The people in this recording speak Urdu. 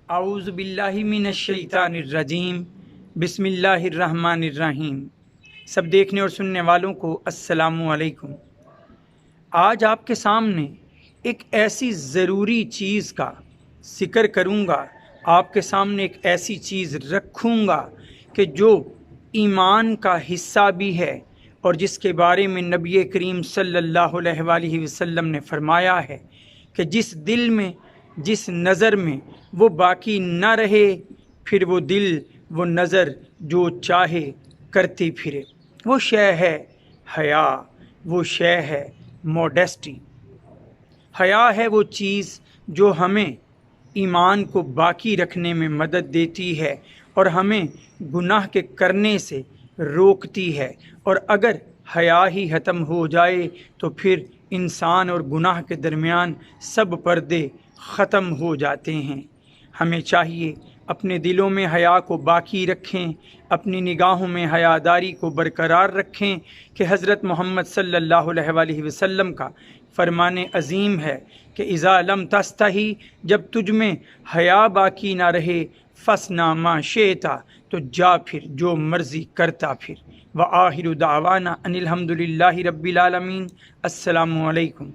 اعوذ باللہ من الشیطان الرجیم، بسم اللہ الرحمن الرحیم۔ سب دیکھنے اور سننے والوں کو السلام علیکم۔ آج آپ کے سامنے ایک ایسی ضروری چیز کا ذکر کروں گا، آپ کے سامنے ایک ایسی چیز رکھوں گا کہ جو ایمان کا حصہ بھی ہے اور جس کے بارے میں نبی کریم صلی اللہ علیہ وآلہ وسلم نے فرمایا ہے کہ جس دل میں، جس نظر میں وہ باقی نہ رہے، پھر وہ دل، وہ نظر جو چاہے کرتی پھرے۔ وہ شے ہے حیا، وہ شے ہے موڈیسٹی۔ حیا ہے وہ چیز جو ہمیں ایمان کو باقی رکھنے میں مدد دیتی ہے اور ہمیں گناہ کے کرنے سے روکتی ہے، اور اگر حیا ہی ختم ہو جائے تو پھر انسان اور گناہ کے درمیان سب پردے ختم ہو جاتے ہیں۔ ہمیں چاہیے اپنے دلوں میں حیا کو باقی رکھیں، اپنی نگاہوں میں حیاداری کو برقرار رکھیں کہ حضرت محمد صلی اللہ علیہ وآلہ وسلم کا فرمان عظیم ہے کہ اذا لم تستحی، جب تجھ میں حیا باقی نہ رہے، فاصنع ما شئت، تو جا پھر جو مرضی کرتا پھر۔ وآخر دعوانا ان الحمد للہ رب العالمین۔ السلام علیکم۔